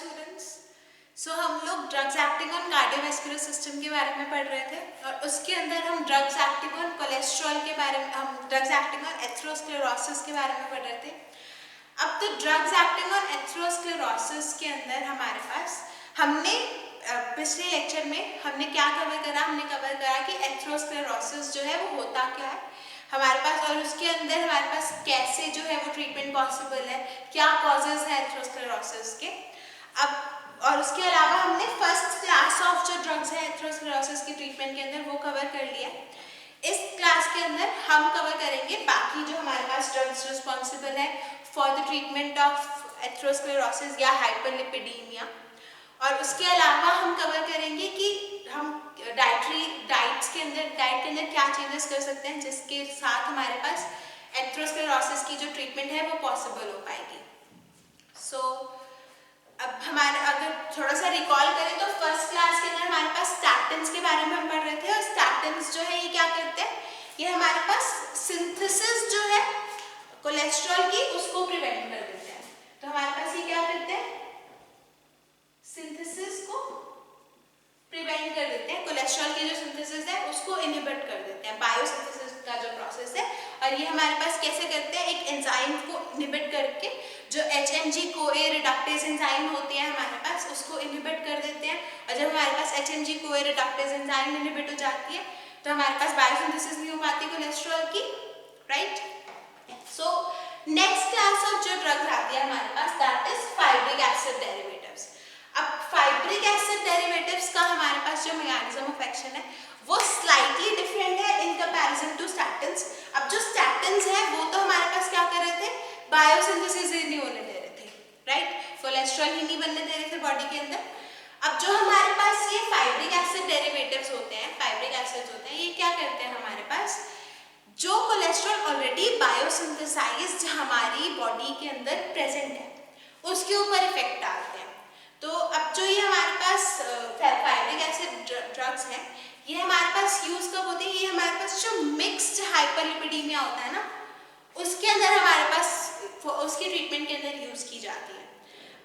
Students. हम लोग drugs acting on cardiovascular system के बारे में पढ़ रहे थे और उसके अंदर हम ड्रग्स एक्टिंग ऑन कोलेस्ट्रॉल के बारे में, हम ड्रग्स एक्टिंग ऑन एथेरोस्क्लेरोसिस के बारे में पढ़ रहे थे। अब तो ड्रग्स एक्टिंग ऑन एथेरोस्क्लेरोसिस के अंदर हमारे पास हमने पिछले लेक्चर में हमने क्या कवर करा, हमने कवर करा कि एथेरोस्क्लेरोसिस जो है वो होता क्या है हमारे पास, और उसके अंदर हमारे पास कैसे जो है वो ट्रीटमेंट पॉसिबल है, क्या कॉजेज है एथेरोस्क्लेरोसिस के। अब और उसके अलावा हमने फर्स्ट क्लास ऑफ जो ड्रग्स है एथेरोस्क्लेरोसिस की ट्रीटमेंट के अंदर वो कवर कर लिया। इस क्लास के अंदर हम कवर करेंगे बाकी जो हमारे पास ड्रग्स रिस्पॉन्सिबल है for the treatment of atherosclerosis या हाइपरलिपिडीमिया। और उसके अलावा हम कवर करेंगे कि हम डाइट के अंदर क्या चेंजेस कर सकते हैं जिसके साथ हमारे पास एथेरोस्क्लेरोसिस की जो ट्रीटमेंट है वो पॉसिबल हो पाएगी। अब हमारे अगर थोड़ा सा रिकॉल करें तो फर्स्ट क्लास के अंदर हमारे पास स्टैटिन्स के बारे में हम पढ़ रहे थे, और स्टैटिन्स जो है ये क्या करते हैं, ये हमारे पास सिंथेसिस जो है कोलेस्ट्रॉल की उसको प्रिवेंट कर देते हैं। तो हमारे पास ये क्या करते हैं, सिंथेसिस को प्रिवेंट कर देते हैं, कोलेस्ट्रॉल की जो सिंथेसिस है उसको इनहिबिट कर देते हैं, बायोसिंथेसिस का जो प्रोसेस है। और ये हमारे पास कैसे करते हैं, एक एंजाइम को इनहिबिट करके जो HMG-CoA रिडक्टेज एंजाइम होती है हमारे पास उसको इनहिबिट कर देते हैं। और जब हमारे पास HMG-CoA रिडक्टेज एंजाइम इनहिबिट हो जाती है तो हमारे पास बायोसिंथेसिस नहीं हो पाती कोलेस्ट्रॉल की, right. So next class of जो ड्रग्स आती है हमारे पास that is fibric acid derivatives. अब फाइब्रिक एसिड डेरिवेटिव्स का हमारे पास जो मैकेनिज्म ऑफ एक्शन है वो स्लाइटली डिफरेंट है इन कंपैरिजन टू स्टैटिन्स। अब जो स्टैटिन्स है वो तो हमारे पास क्या कर रहे थे, बायोसिंथेसिस ही नहीं होने दे रहे थे, राइट, कोलेस्ट्रॉल ही नहीं बनने दे रहे थे बॉडी के अंदर। अब जो हमारे पास ये फाइब्रिक एसिड डेरिवेटिव्स होते हैं, फाइब्रिक एसिड्स होते हैं, ये क्या करते हैं हमारे पास, जो कोलेस्ट्रॉल ऑलरेडी बायोसिंथेसाइज्ड हमारी बॉडी के अंदर प्रेजेंट है उसके ऊपर इफेक्ट डालते हैं। तो अब जो ये हमारे पास फाइब्रिक एसिड ड्रग्स हैं ये हमारे पास यूज कब होते हैं, ये हमारे पास जो मिक्स्ड हाइपरलिपिडीमिया होता है ना उसके अंदर हमारे पास उसकी ट्रीटमेंट के अंदर यूज की जाती है।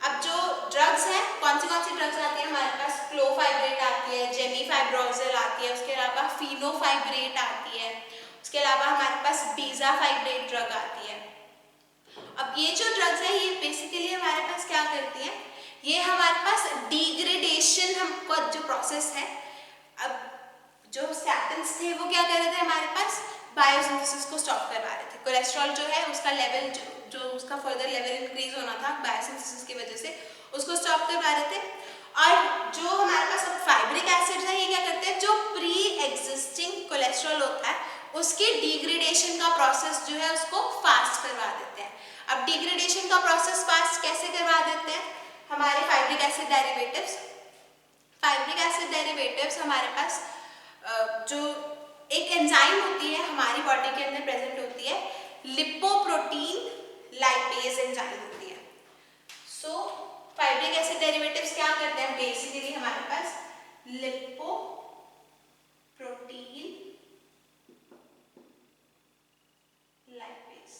अब जो ड्रग्स हैं, कौन सी ड्रग्स आती है हमारे पास, क्लोफाइब्रेट आती है, जेमीफाइब्रोजल आती है, उसके अलावा फिनोफाइब्रेट आती है, उसके अलावा हमारे पास बीजाफाइब्रेट ड्रग आती है। अब ये जो ड्रग्स है ये बेसिकली हमारे पास क्या करती हैं, ये हमारे पास डिग्रेडेशन हमको जो प्रोसेस है, अब जो स्टैटिन्स थे वो क्या कर रहे थे हमारे पास, बायोसिंथेसिस को स्टॉप करवा रहे थे। कोलेस्ट्रॉल जो है उसका लेवल जो उसका फर्दर लेवल इंक्रीज होना था बायोसिंथेसिस की वजह से उसको स्टॉप करवा रहे थे। और जो हमारे पास अब फाइब्रिक एसिड्स है ये क्या करते हैं, जो प्री एग्जिस्टिंग कोलेस्ट्रॉल होता है उसके डिग्रेडेशन का प्रोसेस जो है उसको फास्ट करवा देते हैं। अब डिग्रेडेशन का प्रोसेस फास्ट कैसे करवा देते हैं हमारे fabric acid derivatives. Fabric acid derivatives हमारे पास जो एक एंजाइम होती है हमारी बॉडी के अंदर प्रेजेंट होती है, लिपोप्रोटीन लाइपेज एंजाइम होती है। सो फाइब्रिक एसिड डेरिवेटिव्स क्या करते हैं, बेसिकली हमारे पास लिपोप्रोटीन लाइपेज,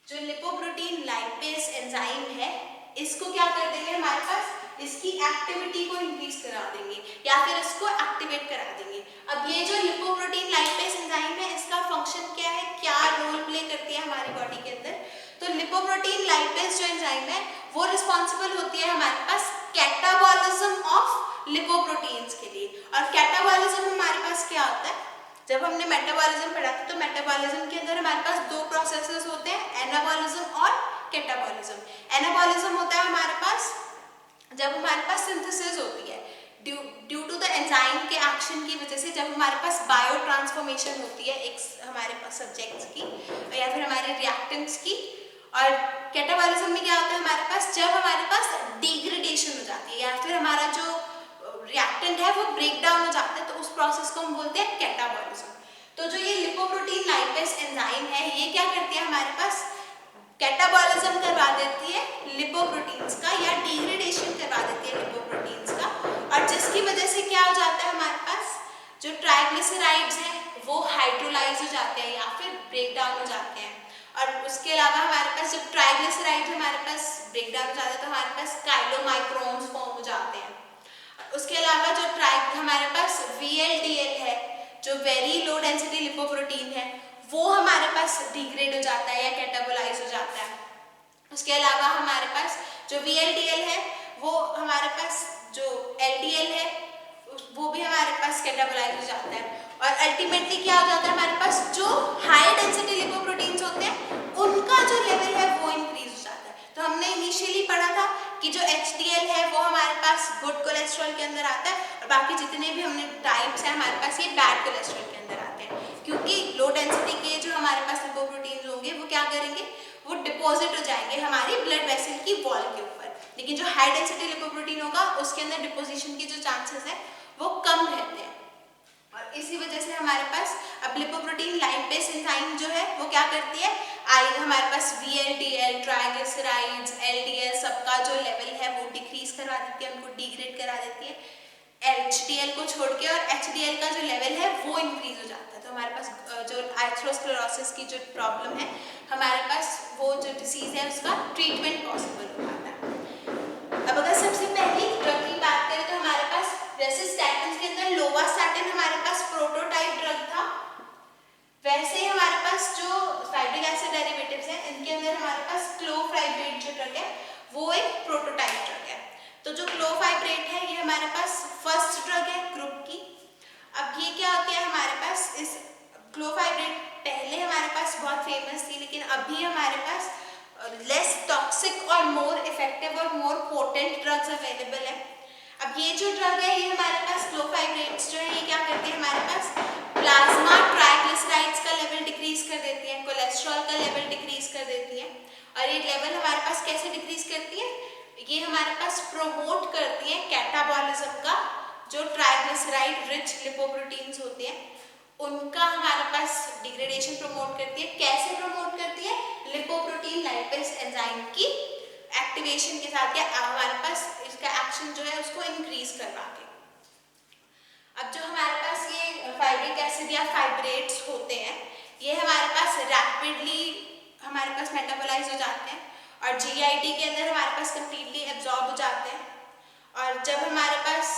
जो लिपोप्रोटीन लाइपेज एंजाइम है इसको क्या कर देंगे हमारे पास, इसकी एक्टिविटी को इंक्रीज करा देंगे या फिर इसको एक्टिवेट करा देंगे। अब ये जो लिपोप्रोटीन लाइपेज एंजाइम है इसका फंक्शन क्या है, क्या रोल प्ले करती है हमारी बॉडी के अंदर, तो लिपोप्रोटीन लाइपेज जो एंजाइम है वो रिस्पॉन्सिबल होती है हमारे पास कैटाबॉलिज्म ऑफ लिपोप्रोटीन्स के लिए। और कैटाबॉलिज्म हमारे पास क्या होता है, जब हमने मेटाबॉलिज्म पढ़ा था तो मेटाबॉलिज्म के अंदर हमारे पास दो प्रोसेसेस होते हैं, एनाबॉलिज्म और कैटाबॉलिज्म। एनाबॉलिज्म होता है हमारे पास जब हमारे पास सिंथेसिस होती है ड्यू टू द एंजाइम के एक्शन की वजह से, जब हमारे पास बायो ट्रांसफॉर्मेशन होती है एक हमारे पास सब्जेक्ट्स की या फिर हमारे रिएक्टेंट्स की। और कैटाबॉलिज्म में क्या होता है हमारे पास, जब हमारे पास डिग्रेडेशन हो जाती है या फिर हमारा जो रिएक्टेंट है वो ब्रेक डाउन हो जाता है तो उस प्रोसेस को हम बोलते हैं कैटाबॉलिज्म। तो जो ये लिपोप्रोटीन लाइपेज एंजाइम है ये क्या करती है हमारे पास, कैटाबॉलिज्म करवा देती है लिपोप्रोटीन्स का या डिग्रेडेशन करवा देती है लिपोप्रोटीन्स का, और जिसकी वजह से क्या हो जाता है हमारे पास, जो ट्राइग्लिसराइड्स हैं वो हाइड्रोलाइज हो जाते हैं या फिर ब्रेक डाउन हो जाते हैं। और उसके अलावा हमारे पास जब ट्राइग्लिसराइड हमारे पास ब्रेक डाउन हो जाता है तो हमारे हमारे पास काइलोमाइक्रोन्स फॉर्म हो जाते हैं। उसके अलावा जो हमारे पास VLDL है, जो वेरी लो डेंसिटी लिपोप्रोटीन है, वो हमारे पास डिग्रेड हो जाता है या कैटाबोलाइज हो जाता है। उसके अलावा हमारे पास जो VLDL है वो हमारे पास जो LDL है वो भी हमारे पास कैटाबोलाइज हो जाता है, और अल्टीमेटली क्या हो जाता है, हमारे पास जो हाई डेंसिटी लिपोप्रोटीन्स होते हैं उनका जो लेवल है वो इंक्रीज हो जाता है। तो हमने इनिशियली पढ़ा था कि जो HDL है वो हमारे पास गुड कोलेस्ट्रॉल के अंदर आता है, और बाकी जितने भी हमने टाइप्स है हमारे पास ये बैड कोलेस्ट्रॉल के अंदर आते हैं, क्योंकि लो डेंसिटी के जो हमारे पास लिपोप्रोटीन्स होंगे वो क्या करेंगे, वो डिपॉजिट हो जाएंगे हमारी ब्लड वेसल की वॉल के ऊपर। लेकिन जो हाई डेंसिटी लिपोप्रोटीन होगा उसके अंदर डिपोजिशन के जो चांसेस है वो कम रहते हैं, और इसी वजह से हमारे पास अब लिपोप्रोटीन लाइपेज एंजाइम जो है वो क्या करती है, हमारे पास VLDL, ट्राइग्लिसराइड्स, LDL सबका जो लेवल है वो डिक्रीज करवा देती है, उनको डिग्रेड करा देती है, HDL को छोड़ के, और HDL का जो लेवल है वो इंक्रीज हो जाता है। तो हमारे पास जो एथेरोस्क्लेरोसिस की जो प्रॉब्लम है, हमारे पास वो जो डिसीज है उसका ट्रीटमेंट पॉसिबल हो पाता है। अब अगर सबसे पहली ड्रग की बात करें तो हमारे पास जैसे स्टैटिन के अंदर लोवास्टैटिन हमारे पास प्रोटोटाइप ड्रग था, वैसे ही हमारे पास जो फाइब्रिक एसिड डेरिवेटिव्स हैं इनके अंदर हमारे पास क्लोफाइब्रेट जो ड्रग है वो एक प्रोटोटाइप ड्रग है। तो जो क्लोफाइब्रेट है ये हमारे पास फर्स्ट ड्रग है ग्रुप की। अब ये क्या होती है, हमारे पास इस क्लोफाइब्रेट पहले हमारे पास बहुत फेमस थी, लेकिन अभी हमारे पास लेस टॉक्सिक और मोर इफेक्टिव और मोर पोटेंट ड्रग्स अवेलेबल है। अब ये जो ड्रग है ये हमारे पास क्लोफाइब्रेट्स जो है ये क्या करते हैं, हमारे पास प्लाज्मा ट्राइग्लिसराइड्स का लेवल डिक्रीज कर देती है, कोलेस्ट्रॉल का लेवल डिक्रीज कर देती है। और ये लेवल हमारे पास कैसे डिक्रीज करती है, ये हमारे पास प्रोमोट करती है कैटाबॉलिज्म का, जो ट्राइग्लिसराइड रिच लिपोप्रोटीन्स होते हैं उनका हमारे पास डिग्रेडेशन प्रमोट करती है। कैसे प्रमोट करती है, लिपोप्रोटीन लाइपेज एंजाइम की एक्टिवेशन के साथ, या हमारे पास इसका एक्शन जो है उसको इंक्रीज करवा के। अब जो हमारे पास ये फाइब्रिक एसिड या फाइब्रेट्स होते हैं ये हमारे पास रैपिडली हमारे पास मेटाबोलाइज हो जाते हैं, और GIT के अंदर हमारे पास कंप्लीटली एब्जॉर्ब हो जाते हैं, और जब हमारे पास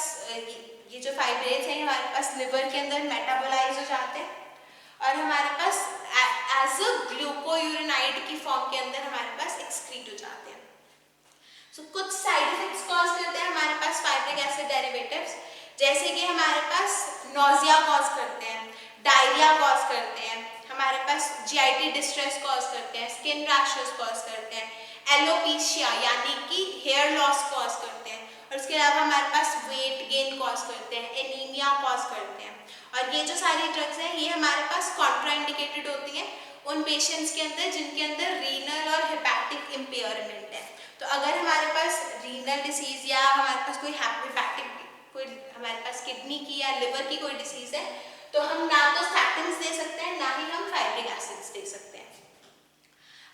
ये जो फाइब्रेट्स हैं हमारे पास लिवर के अंदर मेटाबोलाइज हो जाते हैं, और हमारे पास एज अ ग्लूकोयूरेनाइड की फॉर्म के अंदर हमारे पास एक्सक्रीट हो जाते हैं। सो कुछ साइड इफेक्ट्स कॉज करते हैं हमारे पास फाइब्रिक एसिड डेरिवेटिव्स, जैसे कि हमारे पास नोजिया कॉज करते हैं, डायरिया कॉज करते हैं, हमारे पास GIT डिस्ट्रेस कॉज करते हैं, स्किन रैशेस कॉज करते हैं, एलोपेशिया यानी कि हेयर लॉस कॉज करते हैं, और उसके अलावा हमारे पास वेट गेन कॉज करते हैं, एनीमिया कॉज करते हैं। और ये जो सारी ड्रग्स हैं ये हमारे पास कॉन्ट्राइंडिकेटेड होती हैं उन पेशेंट्स के अंदर जिनके अंदर रीनल और हेपेटिक इम्पेयरमेंट है। तो अगर हमारे पास रीनल डिसीज या हमारे पास कोई हेपेटिक कोई हमारे पास किडनी की या लिवर की कोई डिसीज है तो हम ना तो स्टैटिन्स दे सकते हैं ना ही हम फाइब्रिक एसिड्स दे सकते हैं।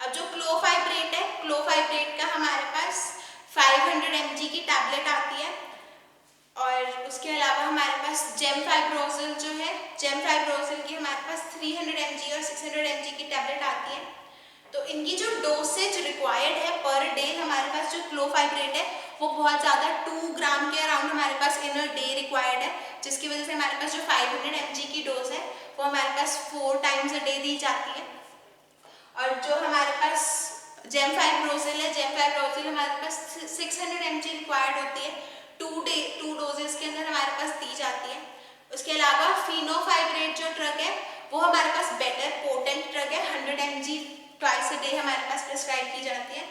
अब जो क्लोफाइब्रेट है, क्लोफाइब्रेट का हमारे पास 500 mg की टैबलेट आती है, और उसके अलावा हमारे पास जेमफाइब्रोजिल जो है, जेमफाइब्रोजिल की हमारे पास 300 mg और 600 mg की टैबलेट आती है। तो इनकी जो डोसेज रिक्वायर्ड है पर डे, हमारे पास जो क्लोफाइब्रेट है वो बहुत ज़्यादा 2 ग्राम के अराउंड हमारे पास इन अ डे रिक्वायर्ड है, जिसकी वजह से हमारे पास जो 500 mg की डोज है वो हमारे पास 4 टाइम्स अ डे दी जाती है। और जो हमारे पास जेमफाइब्रोजिल है, जेमफाइब्रोजिल हमारे पास 600 mg रिक्वायर्ड होती है, 2 डोजेस के अंदर हमारे पास दी जाती है। उसके अलावा फिनोफाइब्रेट जो ड्रग है वो हमारे पास बेटर पोटेंट ड्रग है, 100 mg ट्वाइस अ डे हमारे पास प्रिस्क्राइब की जाती है।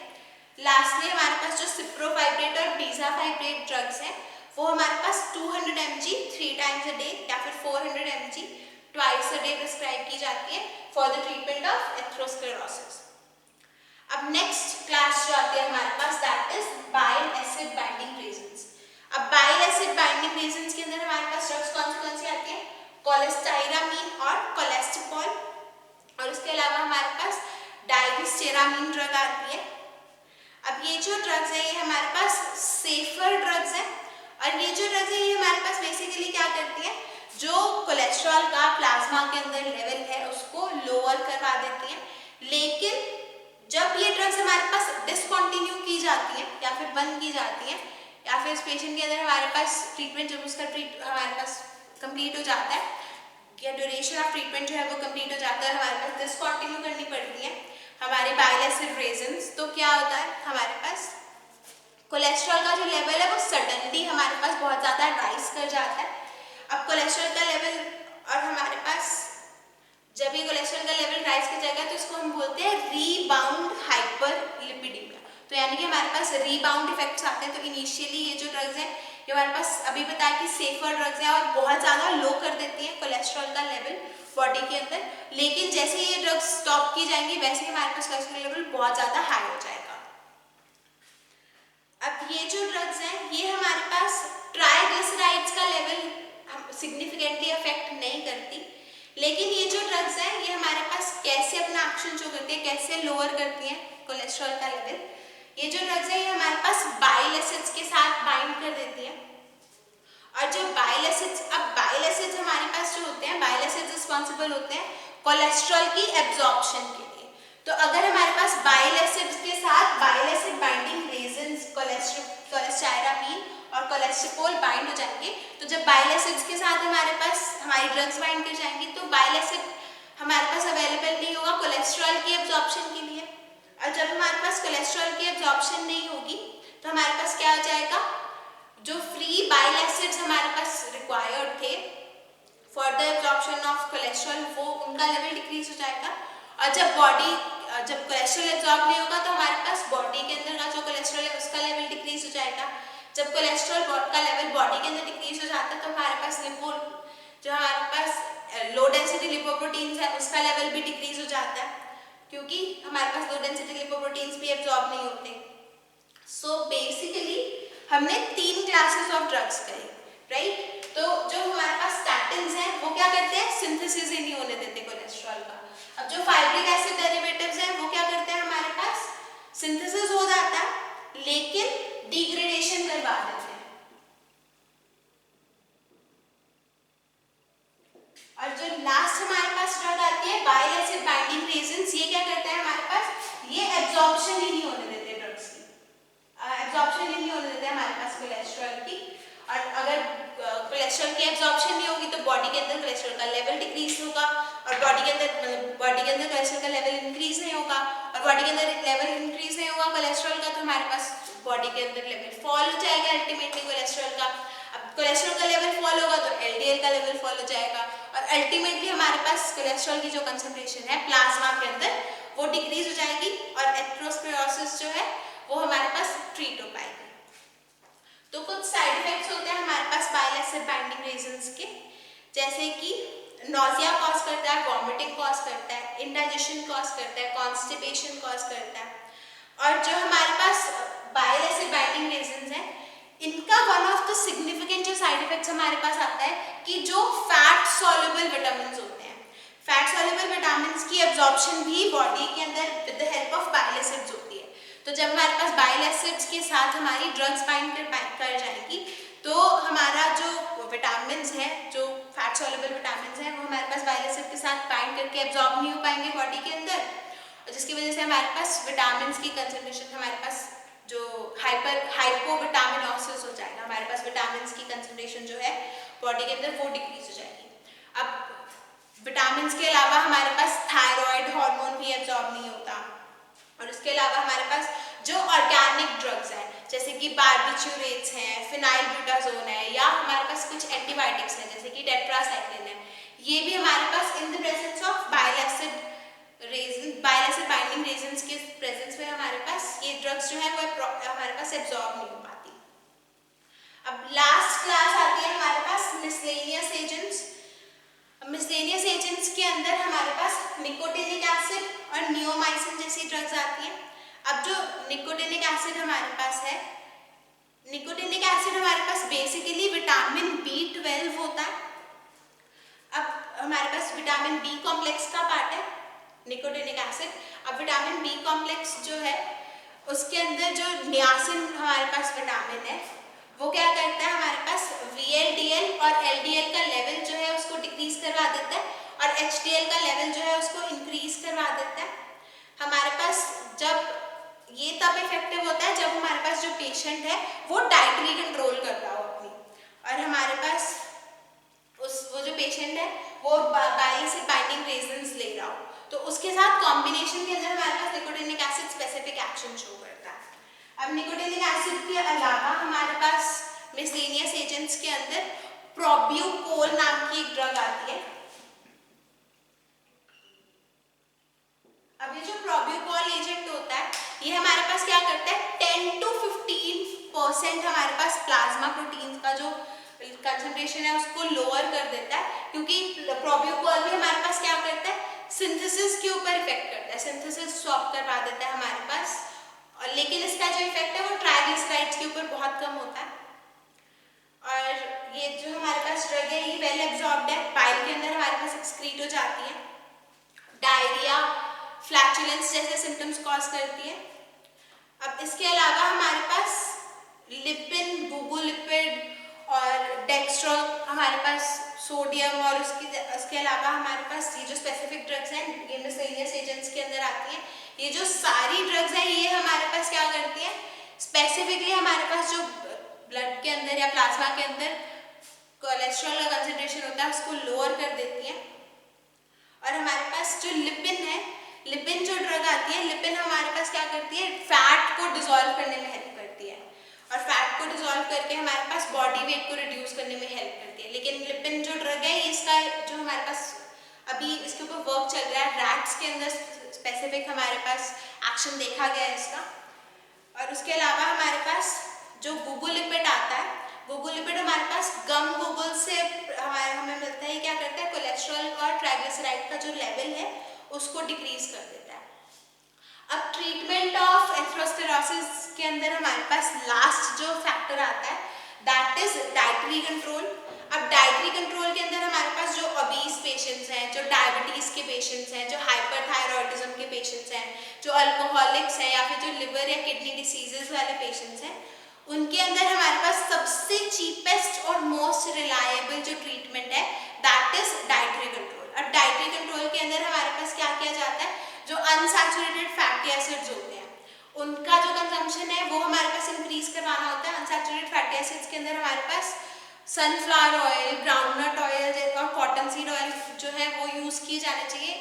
लास्टली हमारे पास जो सिप्रोफाइब्रेट और बीजाफाइब्रेट ड्रग्स हैं वो हमारे पास 200 mg 3 टाइम्स अ डे या फिर 400 mg twice a day prescribe की जाती है for the treatment of atherosclerosis. अब नेक्स्ट क्लास जो आती है हमारे पास that is bile acid binding resins. अब बाइल एसिड बाइंडिंग रेजन्स के अंदर हमारे पास ड्रग्स कौन सी आती है, कोलेस्टाइरामीन और कोलेस्टेपॉल, और उसके अलावा हमारे पास डाइविस्टेरामीन ड्रग आती है। अब ये जो ड्रग्स है ये हमारे पास सेफर ड्रग्स है, और ये जो ड्रग्स है ये हमारे पास बेसिकली क्या करती है, जो कोलेस्ट्रॉल का प्लाज्मा के अंदर लेवल है उसको लोअर करवा देती है। लेकिन जब ये ड्रग्स हमारे पास डिसकंटिन्यू की जाती है या फिर बंद की जाती हैं, या फिर इस पेशेंट के अंदर हमारे पास ट्रीटमेंट जब उसका हमारे पास कंप्लीट हो जाता है या ड्यूरेशन ऑफ ट्रीटमेंट जो है वो कंप्लीट हो जाता है, हमारे पास डिसकंटिन्यू करनी पड़ती है हमारे बाइल एसिड रेजन्स, तो क्या होता है हमारे पास कोलेस्ट्रॉल का जो लेवल है वो सडनली हमारे पास बहुत ज़्यादा राइज कर जाता है। अब कोलेस्ट्रॉल का लेवल और हमारे पास जब ये कोलेस्ट्रॉल का लेवल राइज कर जाएगा तो इसको हम बोलते हैं रीबाउंड हाइपरलिपिडीमिया। तो यानी कि हमारे पास रीबाउंड इफेक्ट्स आते हैं। तो इनिशियली ये जो ड्रग्स हैं ये हमारे पास अभी बताया कि सेफर ड्रग्स हैं और बहुत ज़्यादा लो कर देती हैं कोलेस्ट्रॉल का लेवल बॉडी के अंदर, लेकिन जैसे ये ड्रग्स स्टॉप की जाएंगी वैसे हमारे पास कोलेस्ट्रॉल लेवल बहुत ज़्यादा हाई हो जाएगा। अब ये जो ड्रग्स हैं ये हमारे पास ट्राइग्लिसराइड्स का लेवल सिग्निफिकेंटली अफेक्ट नहीं करती, लेकिन ये जो ड्रग्स हैं ये हमारे पास कैसे अपना एक्शन शो करती है, कैसे लोअर करती हैं कोलेस्ट्रॉल का लेवल। ये जो ड्रग्स हैं ये हमारे पास बाइल एसिड्स के साथ बाइंड कर देती हैं, और जो बाइल एसिड्स, अब बाइल एसिड्स हमारे पास जो होते हैं, बाइल एसिड्स रिस्पॉन्सिबल होते हैं कोलेस्ट्रॉल की एब्जॉर्प्शन के लिए। तो अगर हमारे पास बाइल एसिड्स के साथ बाइल एसिड बाइंडिंग रेजन्स कोलेस्टाइरामीन और कोलेस्ट्रोल बाइंड हो जाएंगे, तो जब बाइल एसिड्स के साथ हमारे पास हमारी ड्रग्स बाइंड कर जाएंगी तो बाइल एसिड हमारे पास अवेलेबल नहीं होगा कोलेस्ट्रॉल की एब्जॉर्प्शन के लिए, और जब हमारे पास कोलेस्ट्रॉल की एब्जॉर्प्शन नहीं होगी तो हमारे पास क्या हो जाएगा, जो फ्री बाइल एसिड्स हमारे पास रिक्वायर्ड थे for the absorption of cholesterol वो उनका लेवल डिक्रीज हो जाएगा। और जब कोलेस्ट्रॉल एब्जॉर्ब नहीं होगा तो हमारे पास बॉडी के अंदर का जो कोलेस्ट्रॉल है उसका लेवल डिक्रीज हो जाएगा। जब कोलेस्ट्रॉल का लेवल बॉडी के अंदर डिक्रीज हो जाता है तो हमारे पास जो हमारे पास लो डेंसिटी लिपोप्रोटीन्स है उसका लेवल भी डिक्रीज हो जाता है, क्योंकि हमारे पास लो डेंसिटी लिपोप्रोटीन्स भी एब्जॉर्ब नहीं होते। सो बेसिकली हमने 3 क्लासेस ऑफ ड्रग्स करी, राइट। तो जो हमारे पास स्टैटिन्स हैं वो क्या करते हैं, सिंथेसिस ही नहीं होने देते कोलेस्ट्रॉल का। अब जो फाइब्रिक एसिड डेरिवेटिव्स हैं वो क्या करते हैं, हमारे पास सिंथेसिस हो जाता है लेकिन डिग्रेडेशन करवा देते हैं। और जो लास्ट हमारे पास ड्रग आती है बाइल एसिड बाइंडिंग रेजन्स, ये क्या करता है हमारे पास, ये एब्जॉर्प्शन ही नहीं होने देते ड्रग्स की, एब्जॉर्प्शन ही नहीं होने देते हमारे पास कोलेस्ट्रॉल की। और अगर कोलेस्ट्रॉल की एब्जॉर्प्शन नहीं होगी तो बॉडी के अंदर कोलेस्ट्रॉल का लेवल डिक्रीज होगा, और बॉडी के अंदर कोलेस्ट्रॉल का लेवल इंक्रीज नहीं होगा, और बॉडी के अंदर लेवल इंक्रीज नहीं होगा कोलेस्ट्रॉल का तो हमारे पास बॉडी के अंदर लेवल फॉल हो जाएगा अल्टीमेटली कोलेस्ट्रॉल का। अब कोलेस्ट्रॉल का लेवल फॉल होगा तो एलडीएल का लेवल फॉल हो जाएगा, और अल्टीमेटली हमारे पास कोलेस्ट्रॉल की जो कंसंट्रेशन है प्लाज्मा के अंदर वो डिक्रीज हो जाएगी, और एथेरोस्क्लेरोसिस जो है वो हमारे पास ट्रीट हो पाएगी। तो कुछ साइड इफेक्ट्स होते हैं हमारे पास बाइल एसिड बाइंडिंग रेजन्स के, जैसे कि नॉजिया कॉज करता है, वॉमिटिंग कॉज करता है, इंडाइजेशन कॉज करता है, कॉन्स्टिपेशन कॉज करता है। और जो हमारे पास बाइल एसिड बाइंडिंग रेजन्स हैं इनका वन ऑफ द सिग्निफिकेंट जो साइड इफेक्ट्स हमारे पास आता है कि जो फैट सॉल्युबल विटामिन्स होते हैं, फैट सॉल्युबल विटामिन्स की एब्जॉर्प्शन भी बॉडी के अंदर with the help of bile acids होती है। तो जब हमारे पास बाइल एसिड्स के साथ हमारी ड्रग्स बाइंड कर जाएंगी तो हमारा जो विटामिन्स हैं, जो फैट सॉल्युबल विटामिन्स हैं वो हमारे पास बाइल एसिड के साथ बाइंड करके एब्जॉर्ब नहीं हो पाएंगे बॉडी के अंदर, और जिसकी वजह से हमारे पास विटामिन्स की कंसंट्रेशन हमारे पास जो हाइपोविटामिनोसिस हो जाएगा, हमारे पास विटामिन्स की कंसंट्रेशन जो है बॉडी के अंदर वो डिक्रीज हो जाएगी। अब विटामिन्स के अलावा हमारे पास थायराइड हार्मोन भी एब्जॉर्ब नहीं होता, और उसके अलावा हमारे पास जो ऑर्गेनिक ड्रग्स हैं जैसे कि बार्बिट्यूरेट्स हैं, फिनाइलब्यूटाजोन है, या हमारे पास कुछ एंटीबायोटिक्स हैं जैसे कि टेट्रासाइक्लिन है, ये भी हमारे पास in the presence of bile acid binding resins के प्रेजेंस में हमारे पास ये ड्रग्स जो है वो हमारे पास एब्जॉर्ब नहीं हो पाती। अब लास्ट क्लास आती है हमारे पास मिसलेनियस एजेंट्स। मिसलेनियस एजेंट्स के अंदर हमारे पास निकोटिनिक एसिड और नियोमाइसिन जैसी ड्रग्स आती हैं। अब जो निकोटिनिक एसिड हमारे पास है, निकोटिनिक एसिड हमारे पास बेसिकली विटामिन B12 होता है। अब हमारे पास विटामिन B कॉम्प्लेक्स का पार्ट है निकोटिनिक एसिड। अब विटामिन B कॉम्प्लेक्स जो है उसके अंदर जो नियासिन हमारे पास विटामिन है वो क्या करता है, हमारे पास VLDL और LDL का लेवल जो है उसको डिक्रीज करवा देता है, और HDL का लेवल जो है उसको इंक्रीज करवा देता है। हमारे पास जब ये तब इफेक्टिव होता है जब हमारे पास पास जो पेशेंट है वो डाइटरी कंट्रोल कर रहा हो अपनी, और हमारे पास वो जो पेशेंट है वो बाइल से बाइंडिंग रेजन्स ले रहा हो, तो उसके साथ कॉम्बिनेशन के अंदर हमारे पास nicotinic acid specific action show करता है। अब निकोटिनिक एसिड के अलावा हमारे पास मिसलेनियस एजेंट्स के अंदर प्रोब्यूकोल नाम की एक ड्रग आती है। अब ये जो प्रोब्यूकोल एजेंट होता है ये हमारे पास क्या करता है, 10 to 15% हमारे पास प्लाज्मा प्रोटीन का जो कंसंट्रेशन है उसको लोअर कर देता है, क्योंकि प्रोब्यूकोल भी हमारे पास क्या करता है, सिंथेसिस के ऊपर इफेक्ट करता है, सिंथेसिस स्टॉप करवा देता है हमारे पास, और लेकिन इसका जो इफेक्ट है वो ट्राइग्लिसराइड्स के ऊपर बहुत कम होता है। और ये जो हमारे पास ड्रग है ये वेल एब्जॉर्ब्ड है, बाइल के अंदर हमारे पास एक्सक्रीट हो जाती है, डायरिया फ्लैचुलेंस जैसे सिम्टम्स कॉज करती है। अब इसके अलावा हमारे पास लिपिन, बुबुलिपिड और डेक्स्ट्रोल, हमारे पास सोडियम, और उसके अलावा हमारे पास ये जो स्पेसिफिक ड्रग्स हैं ये मिसलेनियस एजेंट्स के अंदर आती हैं। ये जो सारी ड्रग्स हैं ये हमारे पास क्या करती हैं, स्पेसिफिकली हमारे पास जो ब्लड के अंदर या प्लाज्मा के अंदर कोलेस्ट्रॉल का कंसंट्रेशन होता है उसको लोअर कर देती हैं। और हमारे पास जो लिपिन है, लिपिन जो ड्रग आती है, लिपिन हमारे पास क्या करती है, फैट को डिसॉल्व करने में हेल्प करती है, और फैट को डिसॉल्व करके हमारे पास बॉडी वेट को रिड्यूस करने में हेल्प करती है। लेकिन लिपिन जो ड्रग है इसका जो हमारे पास अभी इसके ऊपर वर्क चल रहा है, रैट्स के अंदर स्पेसिफिक हमारे पास एक्शन देखा गया है इसका। और उसके अलावा हमारे पास जो बुबुलिपिड आता है, बुबुलिपिड हमारे पास गम बुबुल से हमें मिलता है, क्या करता है, कोलेस्ट्रॉल और ट्राइग्लिसराइड का जो लेवल है उसको डिक्रीज कर देता है। अब ट्रीटमेंट ऑफ एथेरोस्क्लेरोसिस के अंदर हमारे पास लास्ट जो फैक्टर आता है दैट इज डाइटरी कंट्रोल। अब डाइटरी कंट्रोल के अंदर हमारे पास जो ओबीस पेशेंट्स हैं, जो डायबिटीज के पेशेंट्स हैं, जो हाइपरथायरॉयडिज्म के पेशेंट्स हैं, जो अल्कोहलिक्स हैं या फिर जो लिवर या किडनी डिसीजेस वाले पेशेंट्स हैं, उनके अंदर हमारे पास सबसे चीपेस्ट और मोस्ट रिलायबल जो ट्रीटमेंट है दैट इज डाइटरी कंट्रोल। अब डाइटरी कंट्रोल के अंदर हमारे पास क्या किया जाता है, जो अनसैचुरेटेड फैटी एसिड्स होते हैं उनका जो कंजम्पशन है वो हमारे पास इंक्रीज करवाना होता है। अनसैचुरेटेड फैटी एसिड्स के अंदर हमारे पास सनफ्लावर ऑयल, ग्राउंडनट ऑयल और कॉटन सीड ऑयल जो है वो यूज किए जाने चाहिए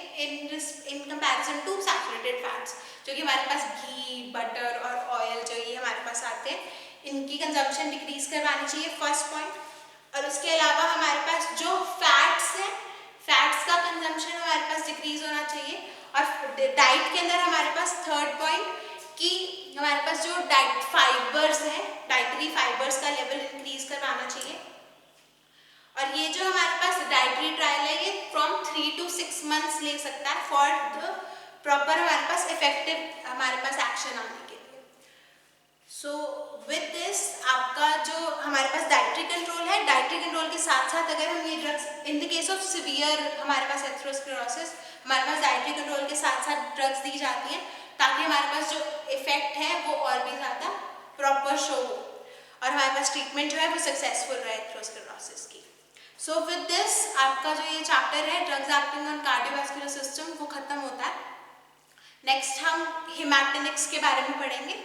in comparison to saturated fats, जो कि हमारे पास घी, बटर और ऑयल जो ये हमारे पास आते हैं, इनकी कंजम्पशन डिक्रीज करवानी चाहिए, फर्स्ट पॉइंट। और उसके अलावा हमारे पास जो फैट्स हैं, फैट्स का कंजम्पशन हमारे पास डिक्रीज होना चाहिए। और डाइट के अंदर हमारे पास थर्ड पॉइंट कि हमारे पास जो डाइट फाइबर्स हैं, डाइटरी फाइबर्स का लेवल इंक्रीज करवाना चाहिए। और ये जो हमारे पास डाइटरी ट्रायल है ये फ्रॉम 3 to 6 मंथ्स ले सकता है फॉर द प्रॉपर हमारे पास इफेक्टिव हमारे पास एक्शन आने के लिए। सो विद दिस आपका जो हमारे पास डाइटरी कंट्रोल है, डाइटरी कंट्रोल के साथ साथ अगर हम ये drugs in the case of severe हमारे पास एथेरोस्क्लेरोसिस, हमारे पास डाइटरी कंट्रोल के साथ साथ ड्रग्स दी जाती हैं ताकि हमारे पास जो इफेक्ट है वो और भी ज़्यादा प्रॉपर शो हो और हमारे पास ट्रीटमेंट जो है वो सक्सेसफुल रहे एथेरोस्क्लेरोसिस की। सो विद दिस आपका जो ये चैप्टर है drugs acting on cardiovascular system वो खत्म होता है। नेक्स्ट हम हेमाटोनिक्स के बारे में पढ़ेंगे।